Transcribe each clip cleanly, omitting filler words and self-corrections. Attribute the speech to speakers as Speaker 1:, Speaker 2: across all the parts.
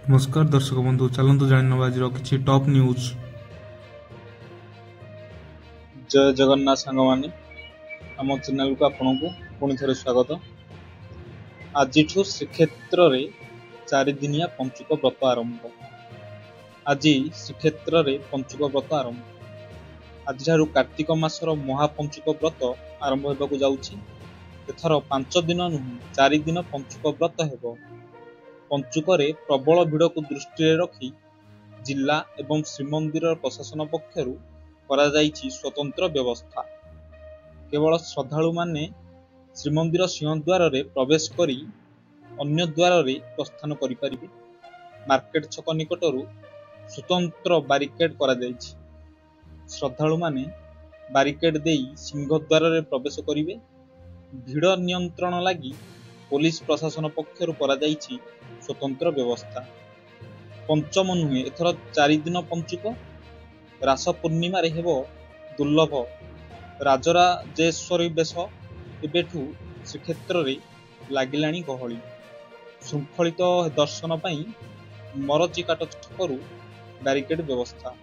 Speaker 1: नमस्कार दर्शक बंधु चलतु जान आज किसी टॉप न्यूज।
Speaker 2: जय जगन्नाथ सांग माने आम चैनल को आपन को पुणी थे स्वागत। आज श्रीक्षेत्र रे 4 दिनिया पंचुक व्रत आरंभ। आज श्रीक्षेत्र रे पंचुक व्रत आरंभ। आज कार्तिक मासर महापंचुक व्रत आरंभ होगा जाउछि। एथर 5 दिन नुह 4 दिन पंचुक व्रत हेबो। पंचुक रे प्रबल भिड़ को दृष्टि रखी जिला एवं श्रीमंदिर प्रशासन पक्षरु करा जाइछि स्वतंत्र व्यवस्था। केवल श्रद्धालु माने श्रीमंदिर सिंहद्वार रे प्रवेश करी अन्य द्वार रे प्रस्थान करि परिबे। मार्केट छक निकटरू स्वतंत्र बारिकेड करा जाइछि। श्रद्धालु माने बारिकेड देई सिंहद्वार रे प्रवेश करिवे। भिड़ नियंत्रण लागि पुलिस प्रशासन पक्षरु करा जाइछि स्वतंत्र व्यवस्था। पंचम नुहे एथर 4 दिन पंचुक। रास पूर्णिमा रे हेबो दुर्लभ राजराजेश्वरी बेश। एबेठू श्रीक्षेत्र रे लागिलाणी गहली। शृंखलित दर्शन पई मरचिकाट छकरू बैरिकेड व्यवस्था।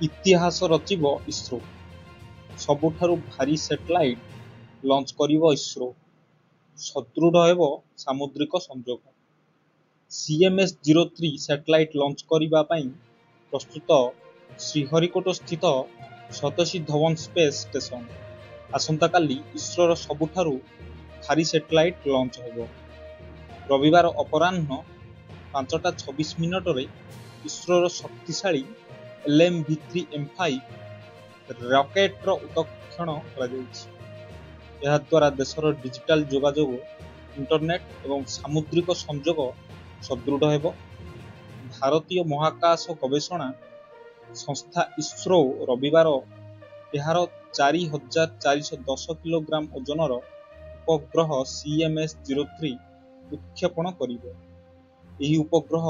Speaker 2: इतिहास रचिब इसरो। सबुठारु भारी सैटेलाइट लॉन्च करिवो इसरो। सदृढ़ हेबो सामुद्रिक संजोग। CMS-03 सैटेलाइट लॉन्च करिबा पई प्रस्तुत श्रीहरिकोट स्थित सतीश धवन स्पेस स्टेशन। आसंता काली इसरोर सबुठारु भारी सैटेलाइट लॉन्च हेबो। रविवार अपराह्न 5:26 रे इसरोर शक्तिशाली LMV-3 रॉकेट उत्क्षेपण करा जायछि। यह द्वारा देशर डिजिटल जोगाजोग इंटरनेट एवं सामुद्रिक संजोग सदृढ़ हेबो। भारतीय महाकाश गवेषणा संस्था इसरो रविवार एहार 4410 किलोग्राम ओजनर उपग्रह CMS-03 उत्क्षेपण करिबो। एही उपग्रह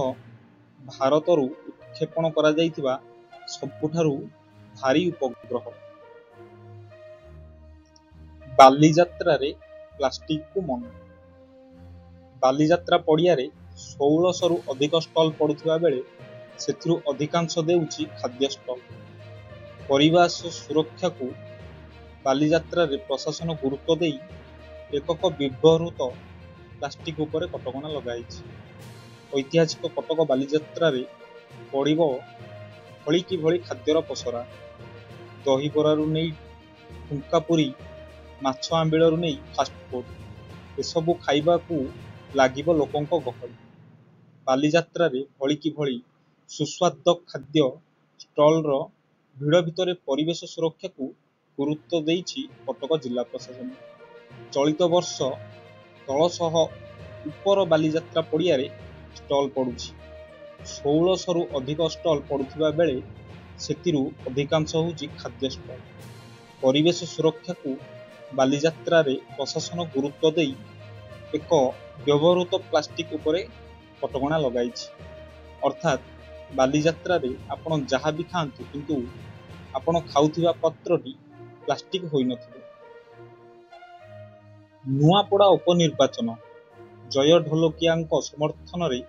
Speaker 2: भारतरू उत्क्षेपण करा जायतिबा सबुठारु भारी उपग्रह। बालीजात्रा रे प्लास्टिक को मना। बालीजात्रा पड़िया रे 1600 रु अधिक स्टॉल पड़ुथिबा बेले सेथिरु अधिकांश देउछि खाद्य स्टॉल। परिवेश सुरक्षा को बालीजात्रा रे प्रशासन गुरुत्व देई एकक व्यवहृत प्लास्टिक उपरे कटकणा लगाइछि। ऐतिहासिक कटक बालीजात्रा रे पड़िबो भଳି कि भଳି खाद्यर पसरा। दही बरारु नै ठुंकापुरी माछ आंबिलरू नहीं फास्ट फूड एसबू खाइबा को लागिबो लोकंको गहली। बालीजात्रा रे भଳି कि भଳି सुस्वाद खाद्य स्टॉल रो भिड़ भितर परिवेश सुरक्षा को गुरुत्व देइछि कटक जिला प्रशासन। चलित वर्ष 1300 उपर बालीजात्रा पड़िया रे स्टॉल पड़ुछि। 1600 रु अधिक स्टॉल पड़ुथिबा बेले सेतिरु अधिकांश होछि खाद्य स्टॉल। परिवेश सुरक्षा को बालीजात्रा रे प्रशासन गुरुत्व देई एक व्यवहृत प्लास्टिक उपरे कटकणा लगाइछि। अर्थात बालीजात्रा रे आपण जहा भी खांतु किंतु आपण खाउथिबा पत्रटी प्लास्टिक होई नथिबो। नुआपड़ा उपनिर्वाचन। जय ढोलकियांको समर्थन रे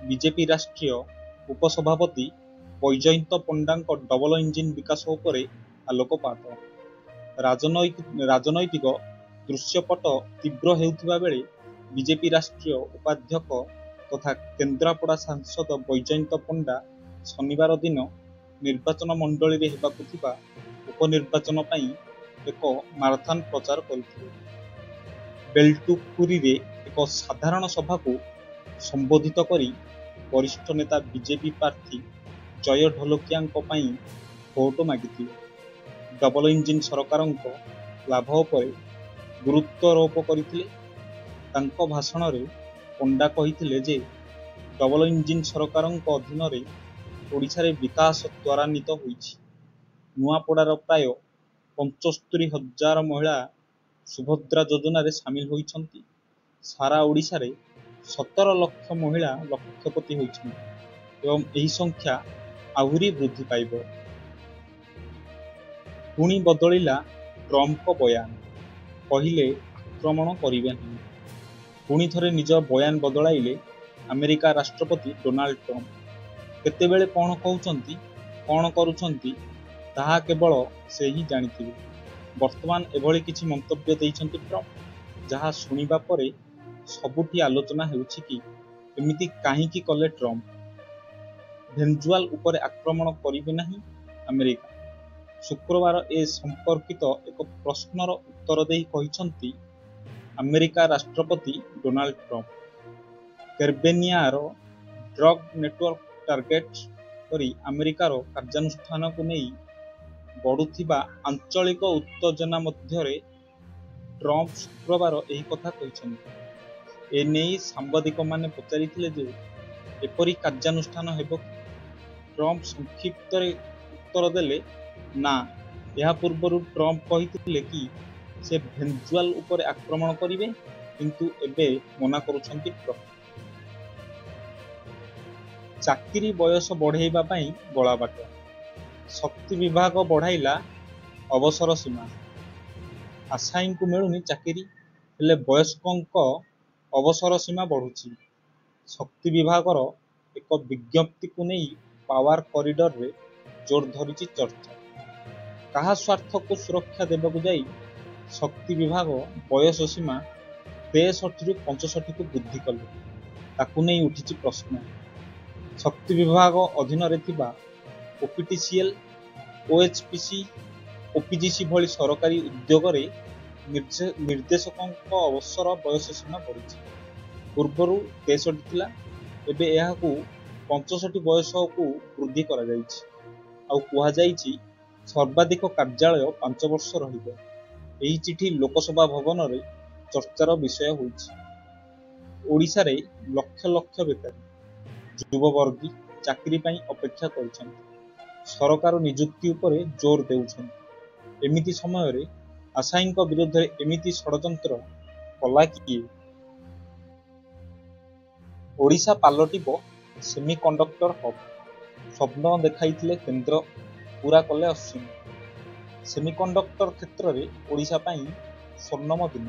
Speaker 2: बीजेपी राष्ट्रीय उपसभापति बैजयंत पंडांको डबल इंजिन विकास उपरे आलोकपात। राजनैतिक दृश्यपट तीव्र हेउथिबा बेले बीजेपी राष्ट्रीय उपाध्यक्ष तथा केन्द्रापड़ा सांसद बैजयंत पंडा शनिवार दिन निर्वाचन मंडली रे हेबाकु थिबा उपनिर्वाचन पई एक माराथन प्रचार करथिले। बेल्टुकुरी रे एक साधारण सभा को संबोधित करी वरिष्ठ नेता बीजेपी प्रार्थी जय ढोलकियांको पई भोट मागिथिले। डबल इंजिन सरकारंको लाभ उपरे गुरुत्वारोप करथिले। तांको भाषण रे पंडा कहिथिले जे डबल इंजिन सरकारंको अधीन रे ओडिशा रे विकास त्वरान्वित होईछि। नुआपड़ार प्राय 75,000 महिला सुभद्रा योजना रे शामिल होईछंती। सारा ओडिशा रे 17 लाख महिला लक्षपति होईछंती एवं एही संख्या आहुरी वृद्धि पाइबो। पुणी बदलिला ट्रम्प बयान। कहिले आक्रमण करिबे नहीं। ପୁଣି ଥରେ ନିଜ ବୟାନ ବଦଳାଇଲେ ଆମେରିକା ରାଷ୍ଟ୍ରପତି ଡୋନାଲ୍ଡ ଟ୍ରମ୍ପ। କେତେବେଳେ କ'ଣ କହୁଛନ୍ତି, କ'ଣ କରୁଛନ୍ତି ତାହା କେବଳ ସେ ହିଁ ଜାଣିଥିବେ। ବର୍ତ୍ତମାନ ଏଭଳି କିଛି ମନ୍ତବ୍ୟ ଦେଇଛନ୍ତି ଟ୍ରମ୍ପ, ଯାହା ଶୁଣିବା ପରେ ସବୁଠି ଆଲୋଚନା ହେଉଛି କି ଏମିତି କାହିଁକି କଲେ ଟ୍ରମ୍ପ? ଭେନେଜୁଏଲା ଉପରେ ଆକ୍ରମଣ କରିବେ ନାହିଁ ଆମେରିକା? ଶୁକ୍ରବାର ଏ ସମ୍ପର୍କିତ ଏକ ପ୍ରଶ୍ନର ଉତ୍ତର ଦେଇ କହିଛନ୍ତି ଆମେରିକା ରାଷ୍ଟ୍ରପତି ଡୋନାଲ୍ଡ ଟ୍ରମ୍ପ। କେର୍ବେନିଆର ଡ୍ରଗ୍ ନେଟୱର୍କ ଟାର୍ଗେଟ କରି ଆମେରିକାର କାର୍ଯ୍ୟାନୁଷ୍ଠାନକୁ ନେଇ ବଢୁଥିବା ଆଞ୍ଚଳିକ ଉତ୍ତେଜନା ମଧ୍ୟରେ ଟ୍ରମ୍ପ ଶୁକ୍ରବାର ଏହି କଥା କହିଛନ୍ତି। ଏନେଇ ସାମ୍ବାଦିକମାନେ ପଚାରିଥିଲେ ଯେ ଏପରି କାର୍ଯ୍ୟାନୁଷ୍ଠାନ ହେବ କି? ଟ୍ରମ୍ପ ସଂକ୍ଷିପ୍ତରେ ଉତ୍ତର ଦେଲେ, ନା। ଏହା ପୂର୍ବରୁ ଟ୍ରମ୍ପ କହିଥିଲେ କି ସେ ଭେନେଜୁଏଲା ଉପରେ ଆକ୍ରମଣ କରିବେ, କିନ୍ତୁ ଏବେ ମନା କରୁଛନ୍ତି ଟ୍ରମ୍ପ। ଚାକିରି ବୟସ ବଢ଼େଇବା ପାଇଁ ଗଳାବାଟ। ଶକ୍ତି ବିଭାଗ ବଢ଼ାଇଲା ଅବସର ସୀମା। ଆଶାୟୀଙ୍କୁ ମିଳୁନି ଚାକିରି, ହେଲେ ବୟସ୍କଙ୍କ ଅବସର ସୀମା ବଢ଼ୁଛି। ଶକ୍ତି ବିଭାଗର ଏକ ବିଜ୍ଞପ୍ତିକୁ ନେଇ ପାୱାର କରିଡରରେ ଜୋର ଧରିଛି ଚର୍ଚ୍ଚା। କାହା ସ୍ୱାର୍ଥକୁ ସୁରକ୍ଷା ଦେବାକୁ ଯାଇ ଶକ୍ତି ବିଭାଗ ବୟସ ସୀମା 63ରୁ 65କୁ ବୃଦ୍ଧି କଲେ, ତାକୁ ନେଇ ଉଠିଛି ପ୍ରଶ୍ନ। ଶକ୍ତି ବିଭାଗ ଅଧୀନରେ ଥିବା ଓପିଟିସିଏଲ, ଓଏଚପିସି, ଓପିଜିସି ଭଳି ସରକାରୀ ଉଦ୍ୟୋଗରେ ନିର୍ଦ୍ଦେଶକଙ୍କ ଅବସର ବୟସ ସୀମା ବଢ଼ିଛି। ପୂର୍ବରୁ 63 ଥିଲା, ଏବେ ଏହାକୁ 65 ବୟସକୁ ବୃଦ୍ଧି କରାଯାଇଛି। ଆଉ କୁହାଯାଇଛି ସର୍ବାଧିକ କାର୍ଯ୍ୟାଳୟ 5 ବର୍ଷ ରହିବ। ଏହି ଚିଠି ଲୋକସଭା ଭବନରେ ଚର୍ଚ୍ଚାର ବିଷୟ ହୋଇଛି। ଓଡ଼ିଶାରେ ଲକ୍ଷ ଲକ୍ଷ ବେକାରୀ ଯୁବବର୍ଗୀ ଚାକିରି ପାଇଁ ଅପେକ୍ଷା କରିଛନ୍ତି। ସରକାର ନିଯୁକ୍ତି ଉପରେ ଜୋର ଦେଉଛନ୍ତି। ଏମିତି ସମୟରେ ଆଶାୟୀଙ୍କ ବିରୋଧରେ ଏମିତି ଷଡ଼ଯନ୍ତ୍ର କଲା କିଏ? ଓଡ଼ିଶା ପାଲଟିବ ସେମିକଣ୍ଡକ୍ଟର ହବ୍। ସ୍ୱପ୍ନ ଦେଖାଇଥିଲେ କେନ୍ଦ୍ର, ପୂରା କଲେ ଅଶ୍ୱିନୀ। ସେମିକଣ୍ଡକ୍ଟର କ୍ଷେତ୍ରରେ ଓଡ଼ିଶା ପାଇଁ ସ୍ୱର୍ଣ୍ଣମ ଦିନ।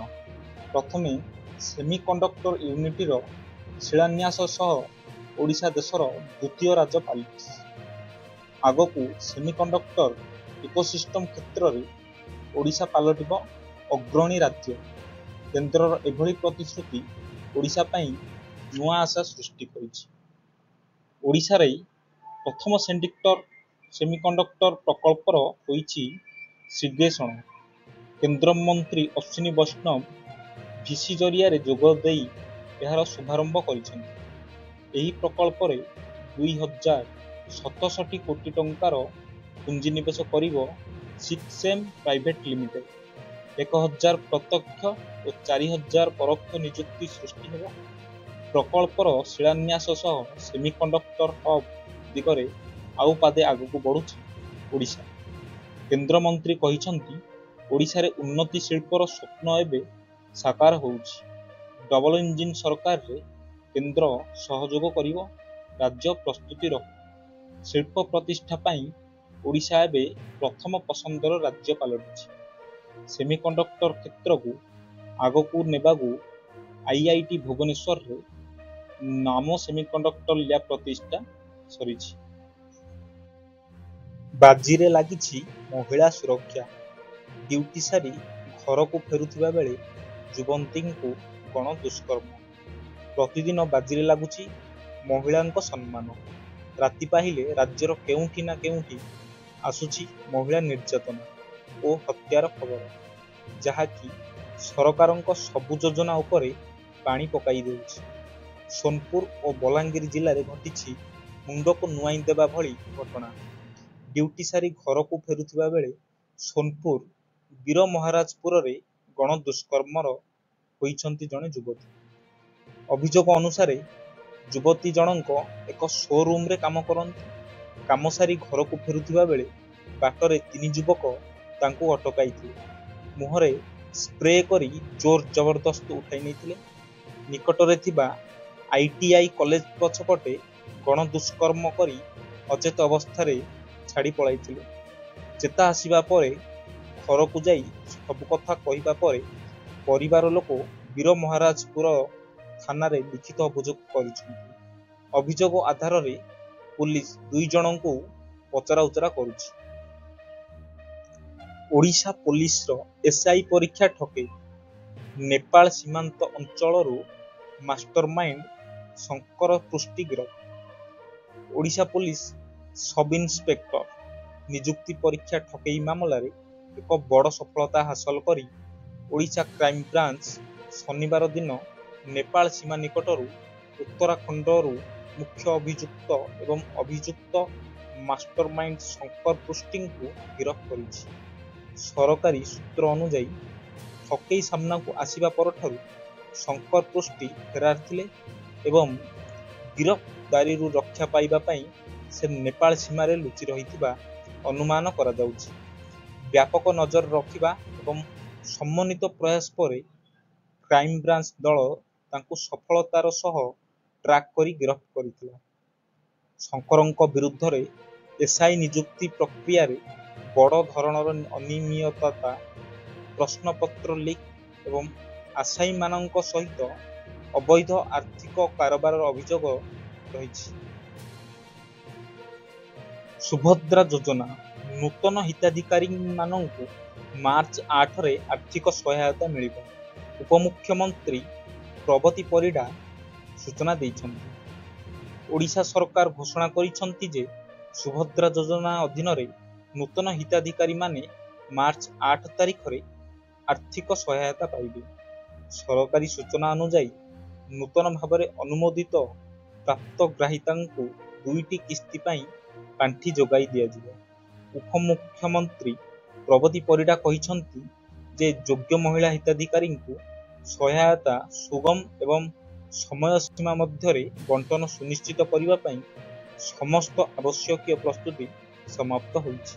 Speaker 2: ପ୍ରଥମେ ସେମିକଣ୍ଡକ୍ଟର ୟୁନିଟର ଶିଳାନ୍ୟାସ ସହ ଓଡ଼ିଶା ଦେଶର ଦ୍ୱିତୀୟ ରାଜ୍ୟ ପାଲିଟିଛି। ଆଗକୁ ସେମିକଣ୍ଡକ୍ଟର ଇକୋସିଷ୍ଟମ କ୍ଷେତ୍ରରେ ଓଡ଼ିଶା ପାଲଟିବ ଅଗ୍ରଣୀ ରାଜ୍ୟ। କେନ୍ଦ୍ରର ଏଭଳି ପ୍ରତିଶ୍ରୁତି ଓଡ଼ିଶା ପାଇଁ ନୂଆ ଆଶା ସୃଷ୍ଟି କରିଛି। ଓଡ଼ିଶାରେ ପ୍ରଥମ ସେମିକଣ୍ଡକ୍ଟର ପ୍ରକଳ୍ପର ହୋଇଛି ଶ୍ରୀଗେଷଣ। କେନ୍ଦ୍ରମନ୍ତ୍ରୀ ଅଶ୍ୱିନୀ ବୈଷ୍ଣବ ଭିସି ଜରିଆରେ ଯୋଗ ଦେଇ ଏହାର ଶୁଭାରମ୍ଭ କରିଛନ୍ତି। ଏହି ପ୍ରକଳ୍ପରେ 2067 କୋଟି ଟଙ୍କାର ପୁଞ୍ଜିନିବେଶ କରିବ ସିକ୍ସେମ୍ ପ୍ରାଇଭେଟ ଲିମିଟେଡ୍। 1000 ପ୍ରତ୍ୟକ୍ଷ ଓ 4000 ପରୋକ୍ଷ ନିଯୁକ୍ତି ସୃଷ୍ଟି ହେବ। ପ୍ରକଳ୍ପର ଶିଳାନ୍ୟାସ ସହ ସେମିକଣ୍ଡକ୍ଟର ହବ୍ ଦିଗରେ ଆଉ ପାଦେ ଆଗକୁ ବଢୁଛି ଓଡ଼ିଶା। କେନ୍ଦ୍ରମନ୍ତ୍ରୀ କହିଛନ୍ତି, ଓଡ଼ିଶାରେ ଉନ୍ନତି ଶିଳ୍ପର ସ୍ୱପ୍ନ ଏବେ ସାକାର ହେଉଛି। ଡବଲ ଇଞ୍ଜିନ ସରକାରରେ କେନ୍ଦ୍ର ସହଯୋଗ କରିବ, ରାଜ୍ୟ ପ୍ରସ୍ତୁତି ରହୁ। ଶିଳ୍ପ ପ୍ରତିଷ୍ଠା ପାଇଁ ଓଡ଼ିଶା ଏବେ ପ୍ରଥମ ପସନ୍ଦର ରାଜ୍ୟ ପାଲଟିଛି। ସେମିକଣ୍ଡକ୍ଟର କ୍ଷେତ୍ରକୁ ଆଗକୁ ନେବାକୁ ଆଇଆଇଟି ଭୁବନେଶ୍ୱରରେ ନାମୋ ସେମିକଣ୍ଡକ୍ଟର ଲ୍ୟାବ୍ ପ୍ରତିଷ୍ଠା ସରିଛି। ବାଜିରେ ଲାଗିଛି ମହିଳା ସୁରକ୍ଷା। ଡ୍ୟୁଟି ସାରି ଘରକୁ ଫେରୁଥିବା ବେଳେ ଯୁବତୀଙ୍କୁ ଗଣ ଦୁଷ୍କର୍ମ। ପ୍ରତିଦିନ ବାଜିରେ ଲାଗୁଛି ମହିଳାଙ୍କ ସମ୍ମାନ। ରାତି ପାହିଲେ ରାଜ୍ୟର କେଉଁଠି ନା କେଉଁଠି ଆସୁଛି ମହିଳା ନିର୍ଯାତନା ଓ ହତ୍ୟାର ଖବର, ଯାହାକି ସରକାରଙ୍କ ସବୁ ଯୋଜନା ଉପରେ ପାଣି ପକାଇ ଦେଉଛି। ସୋନପୁର ଓ ବଲାଙ୍ଗୀର ଜିଲ୍ଲାରେ ଘଟିଛି ମୁଣ୍ଡକୁ ନୁଆଇଁ ଦେବା ଭଳି ଘଟଣା। ଡ୍ୟୁଟି ସାରି ଘରକୁ ଫେରୁଥିବା ବେଳେ ସୋନପୁର ବୀରମହାରାଜପୁରରେ ଗଣ ଦୁଷ୍କର୍ମର ହୋଇଛନ୍ତି ଜଣେ ଯୁବତୀ। ଅଭିଯୋଗ ଅନୁସାରେ ଯୁବତୀ ଜଣଙ୍କ ଏକ ଶୋରୁମରେ କାମ କରନ୍ତି। କାମ ସାରି ଘରକୁ ଫେରୁଥିବା ବେଳେ ବାଟରେ 3 ଯୁବକ ତାଙ୍କୁ ଅଟକାଇଥିଲେ। ମୁହଁରେ ସ୍ପ୍ରେ କରି ଜୋର ଜବରଦସ୍ତ ଉଠାଇ ନେଇଥିଲେ। ନିକଟରେ ଥିବା ଆଇଟିଆଇ କଲେଜ ପଛପଟେ ଗଣ ଦୁଷ୍କର୍ମ କରି ଅଚେତ ଅବସ୍ଥାରେ ଛାଡ଼ି ପଳାଇଥିଲେ। ଚେତା ଆସିବା ପରେ ଘରକୁ ଯାଇ ସବୁ କଥା କହିବା ପରେ ପରିବାର ଲୋକ ବୀରମହାରାଜପୁର ଥାନାରେ ଲିଖିତ ଅଭିଯୋଗ କରିଛନ୍ତି। ଅଭିଯୋଗ ଆଧାରରେ ପୁଲିସ 2 ଜଣଙ୍କୁ ପଚରାଉଚରା କରୁଛି। ଓଡ଼ିଶା ପୋଲିସର ଏସ୍ଆଇ ପରୀକ୍ଷା ଠକେଇ, ନେପାଳ ସୀମାନ୍ତ ଅଞ୍ଚଳରୁ ମାଷ୍ଟରମାଇଣ୍ଡ ଶଙ୍କର ପୃଷ୍ଟି ଗିରଫ। ଓଡ଼ିଶା ପୋଲିସ ସବ୍ ଇନ୍ସପେକ୍ଟର ନିଯୁକ୍ତି ପରୀକ୍ଷା ଠକେଇ ମାମଲାରେ ଏକ ବଡ଼ ସଫଳତା ହାସଲ କରି ଓଡ଼ିଶା କ୍ରାଇମବ୍ରାଞ୍ଚ ଶନିବାର ଦିନ ନେପାଳ ସୀମା ନିକଟରୁ ଉତ୍ତରାଖଣ୍ଡରୁ ମୁଖ୍ୟ ଅଭିଯୁକ୍ତ ଏବଂ ଅଭିଯୁକ୍ତ ମାଷ୍ଟରମାଇଣ୍ଡ ଶଙ୍କର ପୃଷ୍ଟିଙ୍କୁ ଗିରଫ କରିଛି। ସରକାରୀ ସୂତ୍ର ଅନୁଯାୟୀ ଠକେଇ ସାମ୍ନାକୁ ଆସିବା ପରଠାରୁ ଶଙ୍କର ପୃଷ୍ଟି ଫେରାର ଥିଲେ ଏବଂ ଗିରଫଦାରୀରୁ ରକ୍ଷା ପାଇବା ପାଇଁ ସେ ନେପାଳ ସୀମାରେ ଲୁଚି ରହିଥିବା ଅନୁମାନ କରାଯାଉଛି। ବ୍ୟାପକ ନଜର ରଖିବା ଏବଂ ସମନ୍ୱିତ ପ୍ରୟାସ ପରେ କ୍ରାଇମବ୍ରାଞ୍ଚ ଦଳ ତାଙ୍କୁ ସଫଳତାର ସହ ଟ୍ରାକ୍ କରି ଗିରଫ କରିଥିଲା। ଶଙ୍କରଙ୍କ ବିରୁଦ୍ଧରେ ଏସ୍ଆଇ ନିଯୁକ୍ତି ପ୍ରକ୍ରିୟାରେ ବଡ଼ ଧରଣର ଅନିୟମିତତା, ପ୍ରଶ୍ନପତ୍ର ଲିକ୍ ଏବଂ ଆସାମୀମାନଙ୍କ ସହିତ ଅବୈଧ ଆର୍ଥିକ କାରବାରର ଅଭିଯୋଗ ରହିଛି। ସୁଭଦ୍ରା ଯୋଜନା, ନୂତନ ହିତାଧିକାରୀମାନଙ୍କୁ ମାର୍ଚ୍ଚ 8ରେ ଆର୍ଥିକ ସହାୟତା ମିଳିବ। ଉପମୁଖ୍ୟମନ୍ତ୍ରୀ ପ୍ରବତୀ ପରିଡ଼ା ସୂଚନା ଦେଇଛନ୍ତି। ଓଡ଼ିଶା ସରକାର ଘୋଷଣା କରିଛନ୍ତି ଯେ ସୁଭଦ୍ରା ଯୋଜନା ଅଧୀନରେ ନୂତନ ହିତାଧିକାରୀମାନେ ମାର୍ଚ୍ଚ 8 ତାରିଖରେ ଆର୍ଥିକ ସହାୟତା ପାଇବେ। ସରକାରୀ ସୂଚନା ଅନୁଯାୟୀ ନୂତନ ଭାବରେ ଅନୁମୋଦିତ ପ୍ରାପ୍ତଗ୍ରାହୀତାଙ୍କୁ 2ଟି କିସ୍ତି ପାଇଁ ପାଣ୍ଠି ଯୋଗାଇ ଦିଆଯିବ। ଉପମୁଖ୍ୟମନ୍ତ୍ରୀ ପ୍ରବତୀ ପରିଡ଼ା କହିଛନ୍ତି ଯେ ଯୋଗ୍ୟ ମହିଳା ହିତାଧିକାରୀଙ୍କୁ ସହାୟତା ସୁଗମ ଏବଂ ସମୟ ସୀମା ମଧ୍ୟରେ ବଣ୍ଟନ ସୁନିଶ୍ଚିତ କରିବା ପାଇଁ ସମସ୍ତ ଆବଶ୍ୟକୀୟ ପ୍ରସ୍ତୁତି ସମାପ୍ତ ହୋଇଛି।